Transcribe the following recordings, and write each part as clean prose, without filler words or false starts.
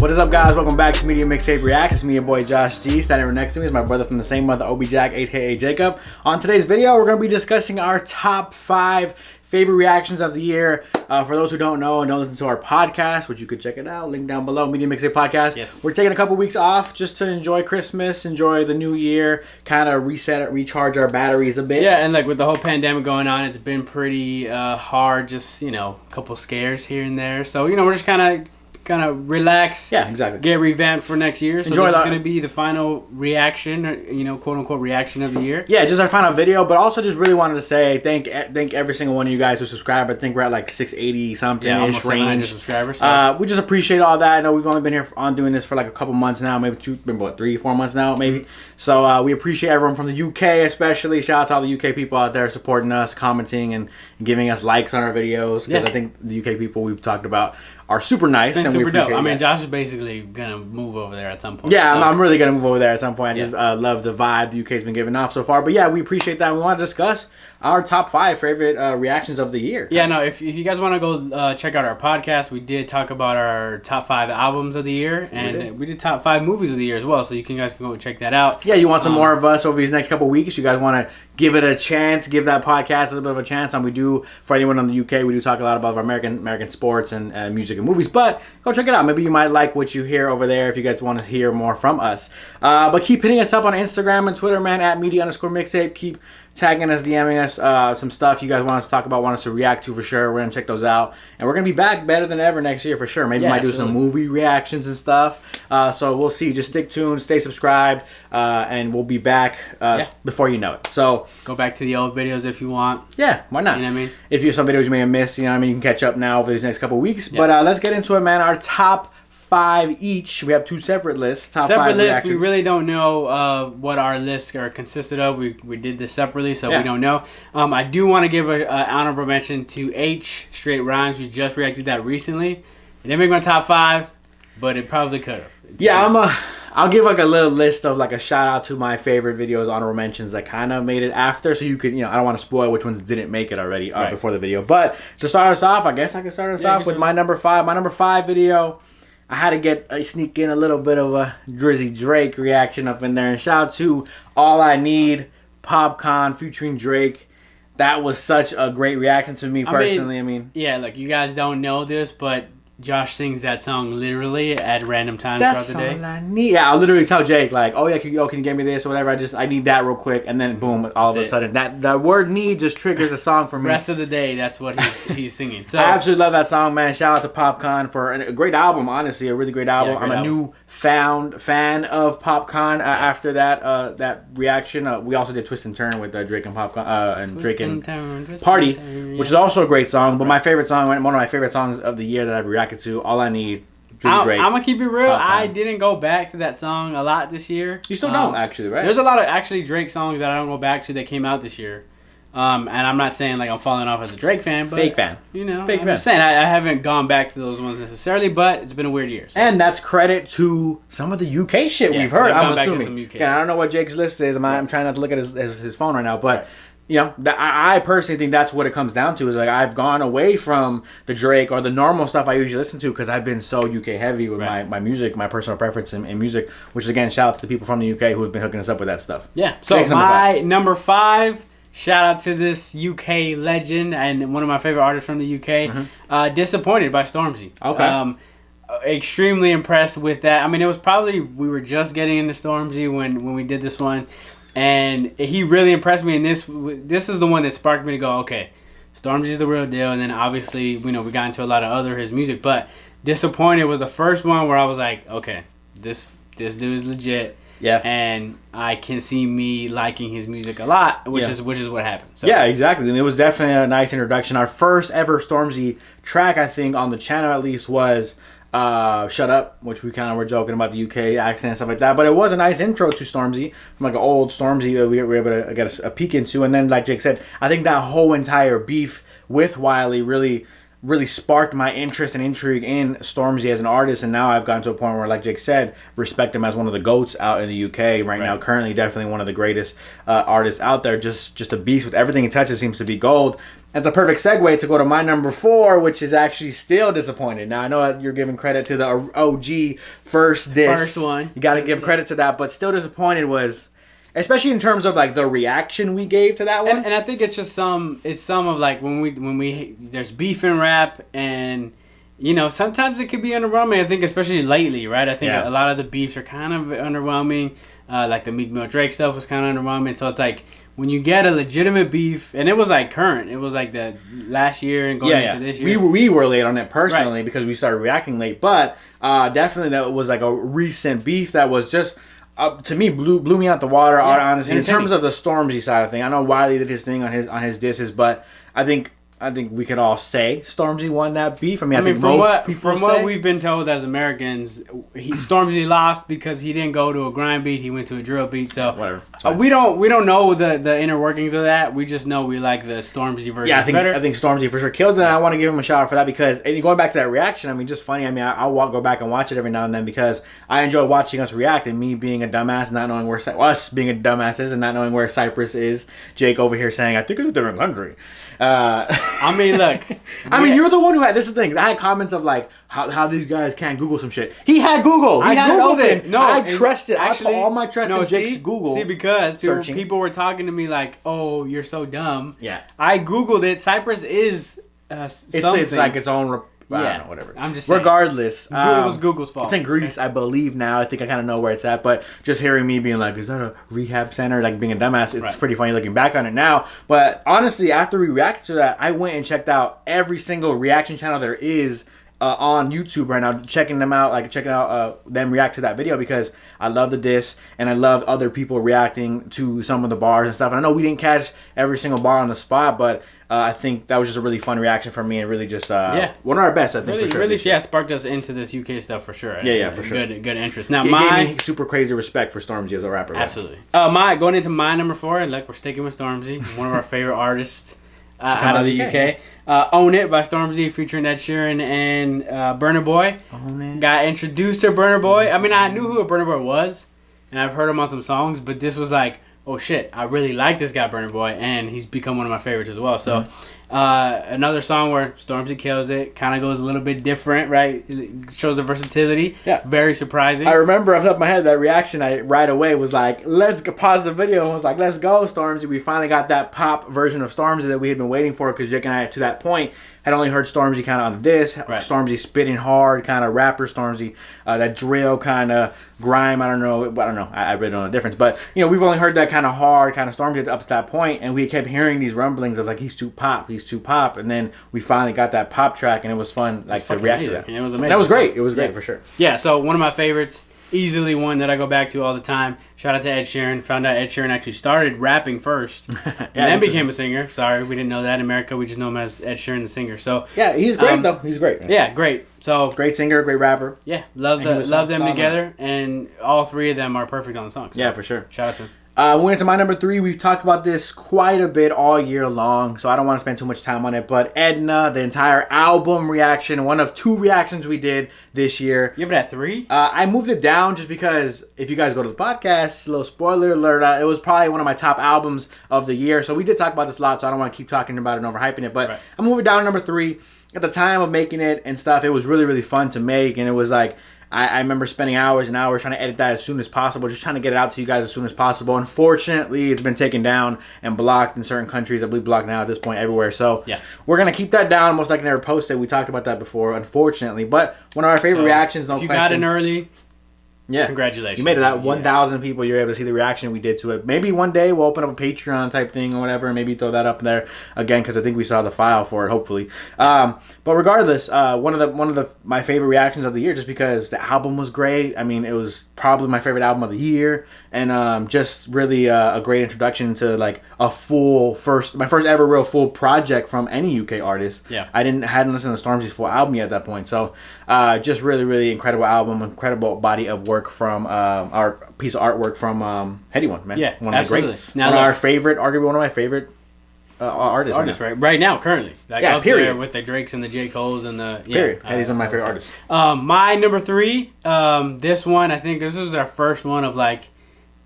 What is up, guys? Welcome back to Media Mixtape Reacts. It's me, your boy Josh G. Standing right next to me is my brother from the same mother, Obi Jack, aka Jacob. On today's video, we're going to be discussing our top 5 favorite reactions of the year. For those who don't know and don't listen to our podcast, which you could check it out, link down below, Media Mixtape Podcast. Yes. We're taking a couple weeks off just to enjoy Christmas, enjoy the new year, kind of reset it, recharge our batteries a bit. Yeah, and like with the whole pandemic going on, it's been pretty hard. Just a couple scares here and there. So we're just kind of relax. Yeah, exactly. Get revamped for next year. So Enjoy this that. is going to be the final reaction, quote unquote reaction of the year. Yeah, just our final video, but also just really wanted to say thank every single one of you guys who subscribe. I think we're at like 680 something ish almost 700 range. subscribers. So. We just appreciate all that. I know we've only been here on doing this for like a couple months now, maybe 3-4 months now, maybe. So we appreciate everyone from the UK, especially. Shout out to all the UK people out there supporting us, commenting, and giving us likes on our videos. Because I think the UK people we've talked about are super nice. It's been super dope. I mean, that. Josh is basically gonna move over there at some point. Yeah, so. I'm really gonna move over there at some point. I just love the vibe the UK's been giving off so far. But yeah, we appreciate that. We want to discuss our top 5 favorite reactions of the year. Yeah, no, if you guys want to go check out our podcast, we did talk about our top 5 albums of the year, and we did top 5 movies of the year as well. So you guys can go check that out. Yeah, you want some more of us over these next couple weeks? You guys want to give it a chance, give that podcast a little bit of a chance. And we do, for anyone in the UK, we do talk a lot about American sports and music and movies. But go check it out. Maybe you might like what you hear over there if you guys want to hear more from us. But keep hitting us up on Instagram and Twitter, man, at media_mixtape. Keep tagging us, DMing us some stuff you guys want us to talk about, want us to react to for sure. We're going to check those out. And we're going to be back better than ever next year for sure. Maybe we might do some movie reactions and stuff. So we'll see. Just stick tuned, stay subscribed, and we'll be back before you know it. So go back to the old videos if you want. Yeah, why not? You know what I mean? If you some videos you may have missed, you can catch up now over these next couple of weeks. Yeah. But let's get into it, man. Our top 5 each. We have 2 separate lists. Top 5 lists. We really don't know what our lists are consisted of. We did this separately, so we don't know. I do want to give an honorable mention to H Straight Rhymes. We just reacted to that recently. It didn't make my top 5, but it probably could have. Yeah, I'll give like a little list of like a shout out to my favorite videos, honorable mentions that kind of made it after, so you could I don't want to spoil which ones didn't make it already before the video. But to start us off, I guess I can start us off with my number 5. My number 5 video. I had to sneak in a little bit of a Drizzy Drake reaction up in there. And shout out to All I Need, Popcorn featuring Drake. That was such a great reaction to me personally. I mean, yeah, like you guys don't know this, but Josh sings that song literally at random times throughout the day. All I need. Yeah, I'll literally tell Jake like, "Oh yeah, can you get me this or whatever?" I need that real quick, and then boom, all of a sudden that word "need" just triggers a song for me. Rest of the day, that's what he's singing. So I absolutely love that song, man. Shout out to Popcorn for a great album. Honestly, a really great album. I'm a new fan of Popcorn. After that reaction, we also did Twist and Turn with Drake and Popcorn and Drake and Party, which is also a great song. But my favorite song, one of my favorite songs of the year that I've reacted to, All I Need. I'm gonna keep it real. Popcorn. I didn't go back to that song a lot this year. You still don't, actually, right? There's a lot of actually Drake songs that I don't go back to that came out this year. And I'm not saying like I'm falling off as a Drake fan, but fake fan. I'm just saying I haven't gone back to those ones necessarily, but it's been a weird year. So. And that's credit to some of the UK shit we've heard. I'm assuming. I don't know what Jake's list is. I'm trying not to look at his phone right now, but. I personally think that's what it comes down to. Is like I've gone away from the Drake or the normal stuff I usually listen to because I've been so UK heavy with my music, my personal preference in music. Which is again, shout out to the people from the UK who have been hooking us up with that stuff. Yeah. So my number 5. Shout out to this UK legend and one of my favorite artists from the UK. Disappointed by Stormzy. Okay. Extremely impressed with that. I mean, it was probably we were just getting into Stormzy when we did this one. And he really impressed me, and this is the one that sparked me to go, okay, Stormzy's the real deal. And then obviously, we got into a lot of his music, but Disappointed was the first one where I was like, okay, this dude is legit. Yeah. And I can see me liking his music a lot, which is what happened. So. Yeah, exactly. And it was definitely a nice introduction. Our first ever Stormzy track, I think, on the channel at least was Shut Up, which we kind of were joking about the UK accent and stuff like that, but it was a nice intro to Stormzy from like an old Stormzy that we were able to get a peek into. And then like Jake said, I think that whole entire beef with Wiley really really sparked my interest and intrigue in Stormzy as an artist, and now I've gotten to a point where, like Jake said, respect him as one of the GOATs out in the UK right now. Currently, definitely one of the greatest artists out there. Just a beast with everything he touches seems to be gold. That's a perfect segue to go to my number 4, which is actually still disappointed. Now I know that you're giving credit to the OG first diss. First one. You got to give credit to that, but still disappointed was. Especially in terms of like the reaction we gave to that one, and I think it's just some of like when we there's beef in rap, and you know sometimes it could be underwhelming. I think especially lately, right? I think a lot of the beefs are kind of underwhelming. Like the Meek Mill Drake stuff was kind of underwhelming. So it's like when you get a legitimate beef, and it was like current. It was like the last year and going into this year. We were late on it personally because we started reacting late, but definitely that was like a recent beef that was just. To me, blew me out the water. Honestly, in terms of the Stormzy side of thing, I know Wiley did his thing on his disses, but I think we could all say Stormzy won that beef. I mean, I think most people from what we've been told as Americans, Stormzy lost because he didn't go to a grind beat. He went to a drill beat. So whatever. We don't know the inner workings of that. We just know we like the Stormzy version. Yeah, better. I think Stormzy for sure killed it. And I want to give him a shout out for that because going back to that reaction. I mean, just funny. I mean, I'll go back and watch it every now and then because I enjoy watching us react and me being a dumbass and not knowing where us being a dumbass is and not knowing where Cyprus is. Jake over here saying I think it's a different country. I mean, look. I mean, you're the one who had. This is the thing. I had comments of like how these guys can't Google some shit. He had Google. I Googled it. No, I trusted. Actually, I put all my trust in Jake's Google. See, because people were talking to me like, "Oh, you're so dumb." Yeah. I Googled it. Cyprus is something. It's like its own. I don't know, whatever. I'm just saying. Regardless, it was Google's fault. It's in Greece, I believe now. I think I kind of know where it's at, but just hearing me being like, "Is that a rehab center?" Like being a dumbass, it's pretty funny looking back on it now. But honestly, after we reacted to that, I went and checked out every single reaction channel there is on YouTube right now, checking them out, like checking out them react to that video because I love the diss and I love other people reacting to some of the bars and stuff. And I know we didn't catch every single bar on the spot, but I think that was just a really fun reaction from me and really just one of our best, I think, for sure. Really, sparked us into this UK stuff for sure. Yeah, for sure. Good interest. Now, it gave me super crazy respect for Stormzy as a rapper. Absolutely. Going into my number 4, and like we're sticking with Stormzy, one of our favorite artists out of the UK. Own It by Stormzy featuring Ed Sheeran and Burna Boy. Own It. Got introduced to Burna Boy. I mean, I knew who Burna Boy was, and I've heard him on some songs, but this was like, oh shit, I really like this guy Burna Boy, and he's become one of my favorites as well. So another song where Stormzy kills it, kind of goes a little bit different, right? It shows the versatility. Yeah. Very surprising. I remember off the top of my head, that reaction I right away was like, let's go, pause the video and was like, let's go, Stormzy. We finally got that pop version of Stormzy that we had been waiting for because Jake and I, to that point, had only heard Stormzy kind of on the diss. Right. Stormzy spitting hard, kind of rapper Stormzy. That drill kind of grime. I don't know. I really don't know the difference. But, you know, we've only heard that kind of hard, kind of Stormzy up to that point, and we kept hearing these rumblings of like, he's too pop. And then we finally got that pop track, and it was fun like to react to that. And it was amazing. And that was great. It was great for sure. Yeah, so one of my favorites. Easily one that I go back to all the time. Shout out to Ed Sheeran. Found out Ed Sheeran actually started rapping first, and then became a singer. Sorry, we didn't know that in America. We just know him as Ed Sheeran, the singer. So yeah, he's great though. He's great. Man. Yeah, great. So great singer, great rapper. Yeah, love them together, and all three of them are perfect on the song. So yeah, for sure. Shout out to them. Went into my number 3. We've talked about this quite a bit all year long, so I don't want to spend too much time on it. But Edna, the entire album reaction, one of 2 reactions we did this year. You have it at 3? I moved it down just because if you guys go to the podcast, a little spoiler alert, it was probably one of my top albums of the year. So we did talk about this a lot, so I don't want to keep talking about it and overhyping it. But I'm moving down to number 3. At the time of making it and stuff, it was really, really fun to make, and it was like, I remember spending hours and hours trying to edit that as soon as possible, just trying to get it out to you guys as soon as possible. Unfortunately, it's been taken down and blocked in certain countries. I believe blocked now at this point everywhere. So yeah, we're going to keep that down. Most likely never post it. We talked about that before, unfortunately. But one of our favorite reactions, no question. If you got in early, yeah, congratulations. You made it out 1,000 people. You're able to see the reaction we did to it. Maybe one day we'll open up a Patreon type thing or whatever, and maybe throw that up there again because I think we saw the file for it. Hopefully, but regardless, one of my favorite reactions of the year, just because the album was great. I mean, it was probably my favorite album of the year, and just really a great introduction to like my first ever real full project from any UK artist. Yeah, I hadn't listened to Stormzy's full album yet at that point, so just really, really incredible album, incredible body of work from our piece of artwork from Heady One, man. Yeah, one of absolutely. the greats. Now, arguably one of my favorite artist right now, currently. Like yeah, up period. there with the Drakes and the J. Coles and the... Yeah, period. Hedy's one of my favorite artists. My number 3, this one, I think this was our first one of like...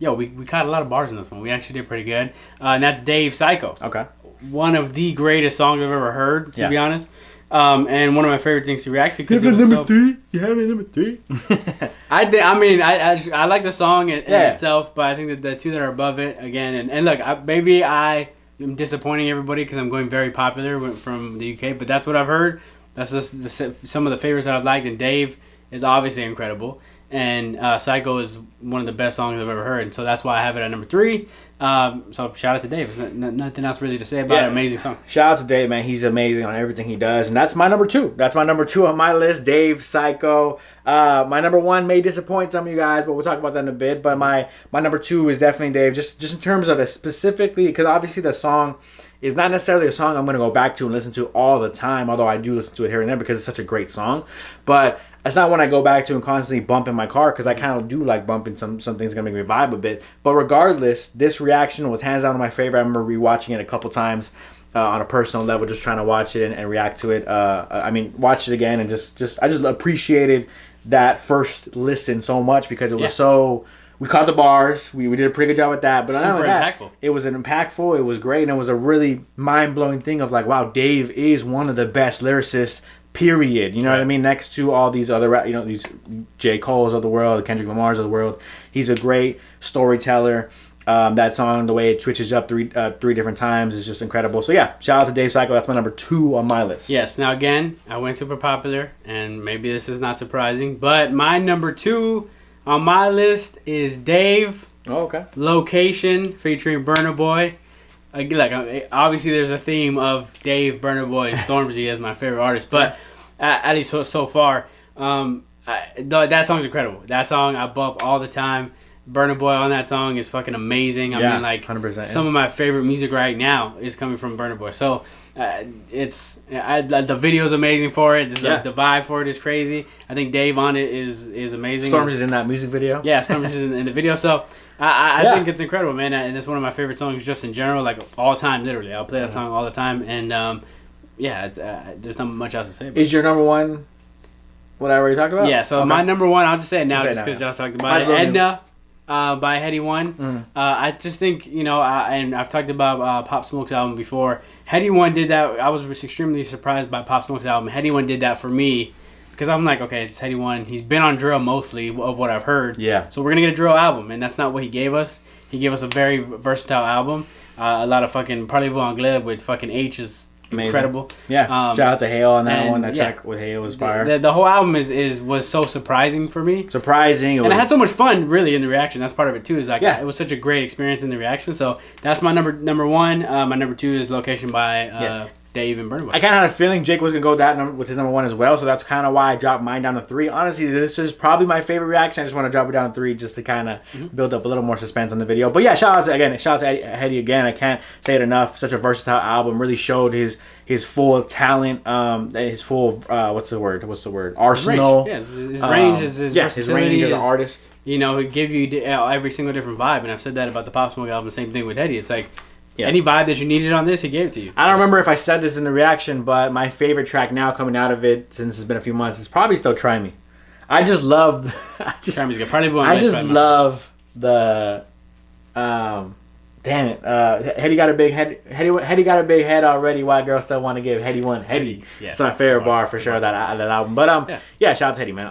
Yo, we caught a lot of bars in this one. We actually did pretty good. And that's Dave Psycho. Okay. One of the greatest songs I've ever heard, to be honest. And one of my favorite things to react to. You have a number 3? You have a number 3? I like the song in itself, but I think that the two that are above it, again, and look, maybe I am disappointing everybody because I'm going very popular from the UK, but that's what I've heard. That's just some of the favorites that I've liked, and Dave is obviously incredible. And Psycho is one of the best songs I've ever heard, and so that's why I have it at number 3. So shout out to Dave. There's nothing else really to say about it. Amazing song. Shout out to Dave, man. He's amazing on everything he does, and that's my number 2. That's my number 2 on my list, Dave Psycho. My number 1 may disappoint some of you guys, but we'll talk about that in a bit. But my number 2 is definitely Dave, just in terms of it specifically, because obviously the song is not necessarily a song I'm going to go back to and listen to all the time, although I do listen to it here and there because it's such a great song. But it's not one I go back to and constantly bump in my car, because I kind of do like bumping some things going to make me vibe a bit. But regardless, this reaction was hands down my favorite. I remember rewatching it a couple times on a personal level, just trying to watch it and react to it. Watch it again and I just appreciated that first listen so much because it was so... We caught the bars. We did a pretty good job with that. But super impactful. It was impactful. It was great. And it was a really mind-blowing thing of like, wow, Dave is one of the best lyricists, period. You know what I mean? Next to all these other, these J. Cole's of the world, Kendrick Lamar's of the world. He's a great storyteller. That song, the way it switches up three different times is just incredible. So yeah, shout out to Dave Psycho. That's my number 2 on my list. Yes. Now again, I went super popular, and maybe this is not surprising, but my number 2 on my list is Dave. Oh, okay. Location featuring Burna Boy. Obviously, there's a theme of Dave, Burna Boy, and Stormzy as my favorite artist, but at least so far, that song's incredible. That song I bump all the time. Burna Boy on that song is fucking amazing. 100%. Some of my favorite music right now is coming from Burna Boy. So the video's amazing for it. The vibe for it is crazy. I think Dave on it is amazing. Stormzy's in that music video. Yeah, Stormzy's in the video. So I think it's incredible, man. And it's one of my favorite songs just in general, like all time, literally. I'll play that song all the time. And it's there's not much else to say about it. Is your number 1 what I already talked about? Yeah, so my number 1, I'll just say it now just because y'all talked about it. Edna. By Heady One. I just think, and I've talked about Pop Smoke's album before. Heady One did that. I was extremely surprised by Pop Smoke's album. Heady One did that for me because I'm like, okay, it's Heady One. He's been on drill mostly of what I've heard. Yeah. So we're going to get a drill album, and that's not what he gave us. He gave us a very versatile album. A lot of fucking Parlez-vous anglais with fucking H is amazing. Incredible. Yeah. Shout out to Hale on that one. That track with Hale was fire. The whole album was so surprising for me. And I had so much fun really in the reaction. That's part of it too. Is it was such a great experience in the reaction. So that's my number 1. My number 2 is Location by Dave and Burna Boy. I kind of had a feeling Jake was gonna go with his number 1 as well. So that's kind of why I dropped mine down to 3. Honestly, this is probably my favorite reaction. I just want to drop it down to 3 just to kind of build up a little more suspense on the video. But yeah, shout out to Heady again. I can't say it enough. Such a versatile album. Really showed his full talent. His full what's the word? Arsenal. His range is his versatility. His range as an artist. He give you every single different vibe, and I've said that about the Pop Smoke album. Same thing with Heady. It's like. Yeah. Any vibe that you needed on this, he gave it to you. I don't remember if I said this in the reaction, but my favorite track now coming out of it, since it's been a few months, is probably still Try Me. I just love... Try Me's good. Parlez-vous I just love the... damn it. Heady got a big head. Heady got a big head already. White girls still want to give Heady one. Heady. Yeah, it's my favorite bar for sure. That album. But shout out to Heady, man.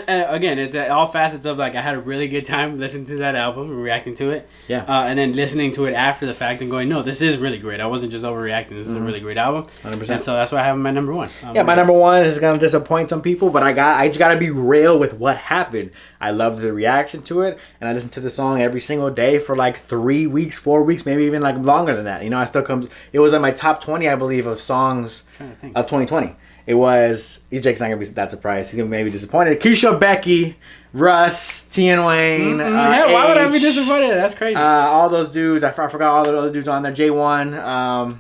Again, it's all facets of like I had a really good time listening to that album and reacting to it. Yeah. And then listening to it after the fact and going, no, this is really great. I wasn't just overreacting. This is a really great album. 100%. And so that's why I have my number 1. My number 1 is gonna disappoint some people, but I just gotta be real with what happened. I loved the reaction to it, and I listened to the song every single day for like 3 weeks, 4 weeks, maybe even like longer than that. I still comes. It was in my top 20, I believe, of songs of 2020. It was. Jake's not gonna be that surprised. He's gonna maybe disappointed. Keisha, Becky, Russ, Tien Wayne. Why would I be disappointed? That's crazy. All those dudes. I forgot all the other dudes on there. J1.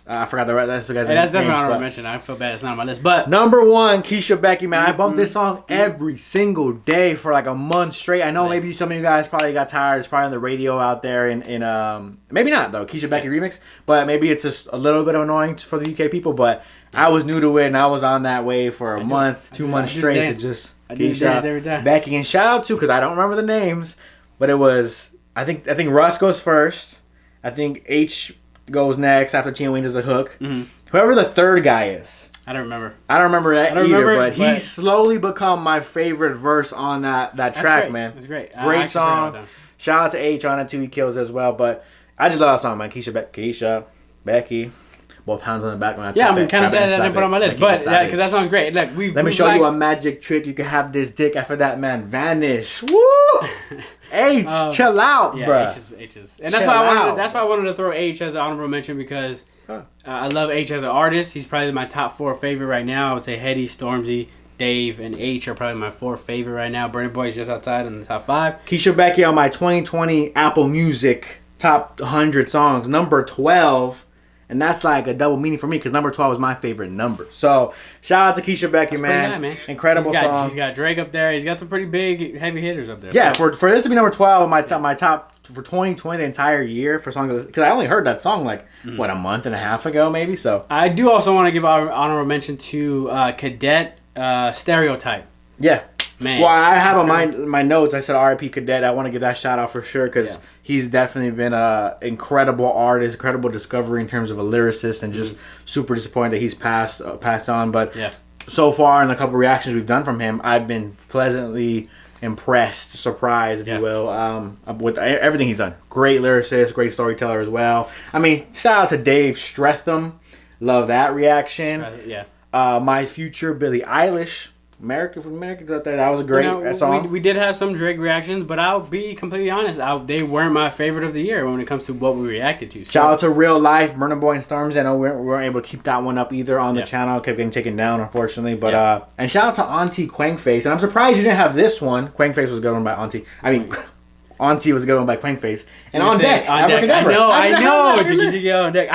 I forgot the guy's name. That's definitely an honorable mention. I feel bad it's not on my list. But number 1, Keisha Becky, man. I bumped this song every single day for like a month straight. I know maybe some of you guys probably got tired. It's probably on the radio out there in maybe not though, Keisha Becky remix. But maybe it's just a little bit annoying for the UK people. But I was new to it and I was on that wave for a month, 2 months straight to just Keisha Becky. And shout out to, because I don't remember the names, but it was I think Russ goes first. I think H goes next after Tina Wayne does the hook. Mm-hmm. Whoever the third guy is. I don't remember. I don't remember that either, but he's slowly become my favorite verse on that track, great. man. It's great. Great song. Shout out to H on it too. He kills as well. But I just love that song, man. Keisha, Becky. Both hands on the back when I yeah, I'm kind of sad I didn't put it on my list, but because that song's great. Look, let me show you a magic trick. You can have this dick after that man vanish. Woo! H, chill out, yeah, bro. H is, and that's why I wanted to throw H as an honorable mention because I love H as an artist. He's probably my top 4 favorite right now. I would say Hetty, Stormzy, Dave, and H are probably my 4 favorite right now. Burna Boy's just outside in the top 5. Keisha Becky on my 2020 Apple Music top 100 songs, number 12. And that's like a double meaning for me because number 12 is my favorite number. So, shout out to Keisha Becky, man. Incredible song. He's got Drake up there. He's got some pretty big, heavy hitters up there. Yeah, for this to be number 12 on my top for 2020, the entire year for songs. Because I only heard that song like, a month and a half ago maybe. So I do also want to give honorable mention to Cadet Stereotype. Yeah. Man. Well, I have on my notes, I said R.I.P. Cadet. I want to give that shout out for sure because he's definitely been an incredible artist, incredible discovery in terms of a lyricist, and just super disappointed that he's passed on. But so far in a couple reactions we've done from him, I've been pleasantly impressed, surprised, if you will, with everything he's done. Great lyricist, great storyteller as well. I mean, shout out to Dave Stretham. Love that reaction. My Future, Billie Eilish. Americans out there. That was a great song. We did have some Drake reactions, but I'll be completely honest. They weren't my favorite of the year when it comes to what we reacted to. So. Shout out to Real Life, Burna Boy and Stormzy. I know we weren't able to keep that one up either on the channel. It kept getting taken down, unfortunately. But and shout out to Auntie Quangface. And I'm surprised you didn't have this one. Quangface was a good one by Auntie. I mean, Auntie was a good one by Quangface. And on deck. I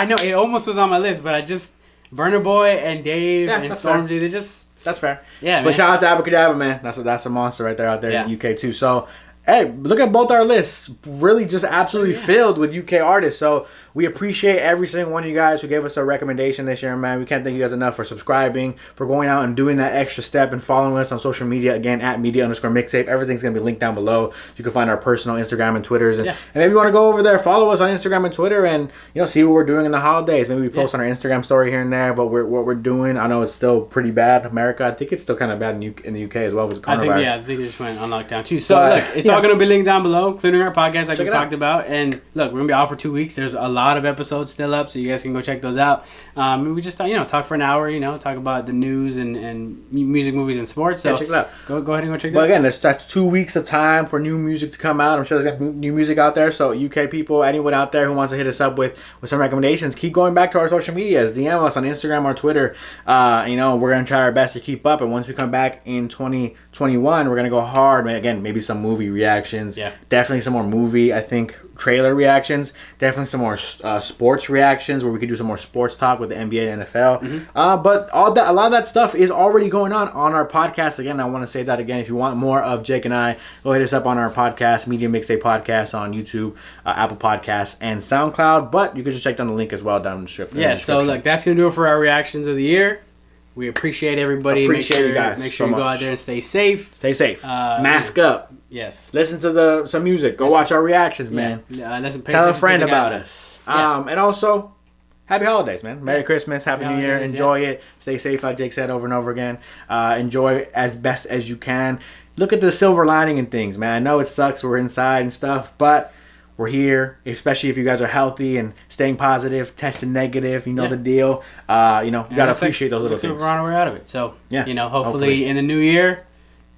know. It almost was on my list, but I just Burna Boy and Dave and Stormzy. They just. That's fair. Yeah, man. But shout out to Abracadabra, man. That's a monster right there out there in the UK too. So, hey, look at both our lists. Really just absolutely filled with UK artists. So, we appreciate every single one of you guys who gave us a recommendation this year, man. We can't thank you guys enough for subscribing, for going out and doing that extra step and following us on social media. Again, at media_mixtape. Everything's going to be linked down below. You can find our personal Instagram and Twitters. And maybe you want to go over there, follow us on Instagram and Twitter, and see what we're doing in the holidays. Maybe we post on our Instagram story here and there, but what we're doing. I know it's still pretty bad in America. I think it's still kind of bad in the UK as well with coronavirus. I think it just went on lockdown too. So, look, it's all going to be linked down below, including our podcast like we talked about. And, look, we're going to be out for 2 weeks. There's a lot of episodes still up, so you guys can go check those out. We just talk for an hour, talk about the news and music, movies, and sports. So check it out. Go ahead and go check it out. But again, that's 2 weeks of time for new music to come out. I'm sure there's new music out there. So UK people, anyone out there who wants to hit us up with some recommendations, keep going back to our social medias. DM us on Instagram or Twitter. We're gonna try our best to keep up. And once we come back in 2021, we're gonna go hard. Again, maybe some movie reactions. Yeah. Definitely some more movie. I think trailer reactions. Definitely some more sports reactions where we could do some more sports talk with the NBA and NFL. But a lot of that stuff is already going on our podcast. Again, I want to say that again. If you want more of Jake and I, go hit us up on our podcast, Media Mixtape Podcast on YouTube, Apple Podcasts, and SoundCloud. But you can just check down the link as well down in the description. Yeah, so look, that's going to do it for our reactions of the year. We appreciate everybody. Appreciate you guys. Make sure you go out there and stay safe. Stay safe. Mask up. Yes. Listen to some music. Go watch our reactions, man. Tell a friend about us. And also, happy holidays, man. Merry Christmas. Happy New Year. Enjoy it. Stay safe, like Jake said over and over again. Enjoy as best as you can. Look at the silver lining in things, man. I know it sucks. We're inside and stuff, but we're here, especially if you guys are healthy and staying positive, testing negative. You know the deal. You gotta appreciate those little things. We're on our way out of it. So, hopefully in the new year,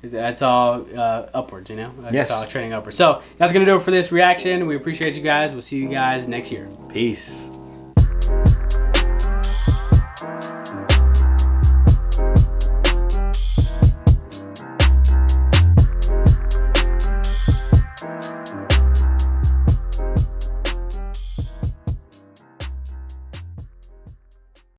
that's all upwards, It's all trending upwards. So, that's going to do it for this reaction. We appreciate you guys. We'll see you guys next year. Peace.